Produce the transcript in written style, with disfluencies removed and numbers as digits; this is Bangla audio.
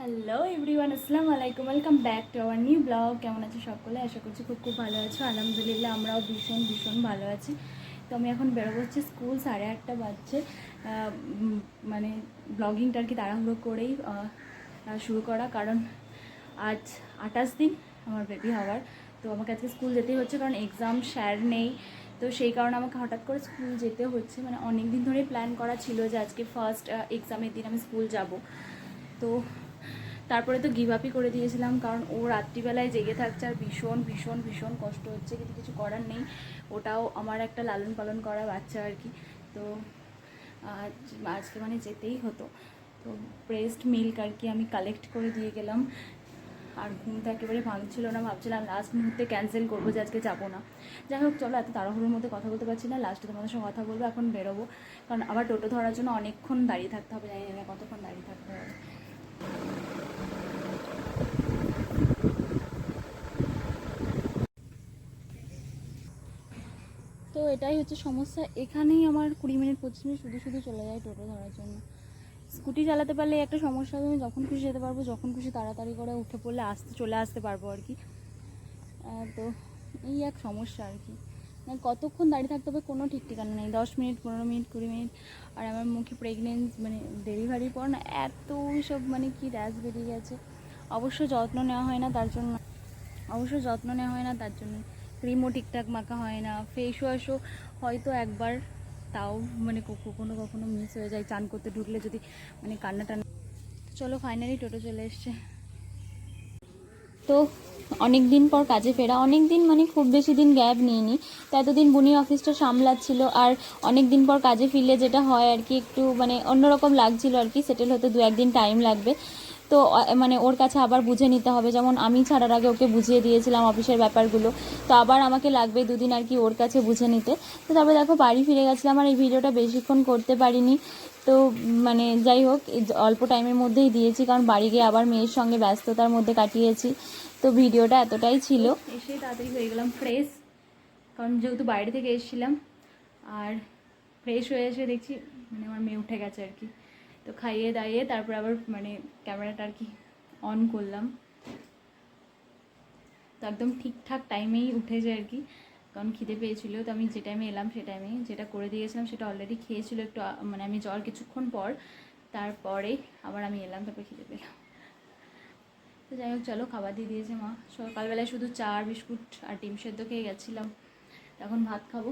হ্যালো এভরিওয়ান, আসসালামু আলাইকুম। Welcome back to our new blog. কেমন আছে সকলে? আশা করছি খুব ভালো আছো। আলহামদুলিল্লাহ আমরাও ভীষণ ভালো আছি। তো আমি এখন বেরোবো, হচ্ছে স্কুল 8:30 বাজছে। মানে ব্লগিংটা আর কি তাড়াহুড়ো করেই শুরু করা, কারণ আজ 28 দিন আমার বেবি হওয়ার। তো আমাকে আজকে স্কুল যেতেই হচ্ছে, কারণ এক্সাম স্যার নেই। তো সেই কারণে আমাকে হঠাৎ করে স্কুল যেতে হচ্ছে। মানে অনেক দিন ধরেই প্ল্যান করা ছিল যে আজকে ফার্স্ট এক্সামের দিন আমি স্কুল যাব। তো তারপরে তো গিভ আপই করে দিয়েছিলাম, কারণ ও রাত্রিবেলায় জেগে থাকছে আর ভীষণ কষ্ট হচ্ছে, কিন্তু কিছু করার নেই। ওটাও আমার একটা লালন পালন করা বাচ্চা আর কি। তো আজকে মানে যেতেই হতো। তো ব্রেস্ট মিল্ক আর কি আমি কালেক্ট করে দিয়ে গেলাম। আর ঘুমটা একেবারে ভাঙছিল না, ভাবছিলাম লাস্ট মুহূর্তে ক্যান্সেল করবো যে আজকে যাবো না। যাই হোক, চলো, এত তাড়াহুড়োর মধ্যে কথা বলতে পারছি না, লাস্টে তোমাদের সঙ্গে কথা বলবো। এখন বেরোবো, কারণ আবার টোটো ধরার জন্য অনেকক্ষণ দাঁড়িয়ে থাকতে হবে, জানি না কতক্ষণ দাঁড়িয়ে থাকতে হবে। তো এটাই হচ্ছে সমস্যা, এখানেই আমার 20 মিনিট 25 মিনিট শুধু চলে যায় টোটো ধরার জন্য। স্কুটি চালাতে পারলে একটা সমস্যা, তুমি যখন খুশি যেতে পারবো, যখন খুশি তাড়াতাড়ি করে উঠে পড়লে চলে আসতে পারবো আর কি। তো এই এক সমস্যা আর কি। কতক্ষণ দাঁড়িয়ে থাকতে হবে কোনো ঠিক ঠিকানা নেই, 10 মিনিট 15 মিনিট 20 মিনিট। আর আমার মুখে প্রেগনেন্সি মানে ডেলিভারির পর না এত সব মানে কি র্যাশ বেরিয়ে গেছে। অবশ্য যত্ন নেওয়া হয় না তার জন্য ক্রিমও ঠিকঠাক মাখা হয় না, ফেস ওয়াশও হয়তো একবার, তাও মানে কখনো মিস হয়ে যায়। চান করতে ঢুকলে যদি মানে কান্না টান্না। চলো, ফাইনালি টোটো চলে এসছে। তো অনেক দিন পর কাজে ফেরা, অনেক দিন মানে খুব বেশি দিন গ্যাপ নিইনি। তো এতদিন বুনি অফিসটা সামলাচ্ছিল, আর অনেক দিন পর কাজে ফিরলে যেটা হয় আর কি, একটু মানে অন্যরকম লাগছিল আর কি। সেটেল হতে 2-1 দিন টাইম লাগবে। তো মানে ওর কাছে আবার বুঝে নিতে হবে, যেমন আমি ছাড়ার আগে ওকে বুঝিয়ে দিয়েছিলাম অফিসের ব্যাপারগুলো। তো আবার আমাকে লাগবে 2 দিন আর কি ওর কাছে বুঝে নিতে। তো তারপরে দেখো বাড়ি ফিরে গেছিলাম, আর এই ভিডিওটা বেশিক্ষণ করতে পারিনি। তো মানে যাই হোক, অল্প টাইমের মধ্যেই দিয়েছি, কারণ বাড়ি গিয়ে আবার মেয়ের সঙ্গে ব্যস্ততার মধ্যে কাটিয়েছি। তো ভিডিওটা এতটাই ছিল। এসে তাড়াতাড়ি হয়ে গেলাম ফ্রেশ, কারণ যেহেতু বাইরে থেকে এসেছিলাম। আর ফ্রেশ হয়ে এসে দেখছি মানে আমার মেয়ে উঠে গেছে আর কি। তো খাইয়ে দাইয়ে তারপর আবার মানে ক্যামেরাটা আর কি অন করলাম। তো একদম ঠিকঠাক টাইমেই উঠেছে আর কি, কারণ খিদে পেয়েছিলো। তো আমি যে টাইমে এলাম সে টাইমে যেটা করে দিয়েছিলাম সেটা অলরেডি খেয়েছিল একটু, মানে আমি যাওয়ার কিছুক্ষণ পর। তারপরে আবার আমি এলাম, তারপর খিদে পেলাম। তো যাই হোক, চলো, খাবার দিয়ে দিয়েছে মা। সকালবেলায় শুধু চা আর বিস্কুট আর ডিম সেদ্ধ খেয়ে গেছিলাম, এখন ভাত খাবো।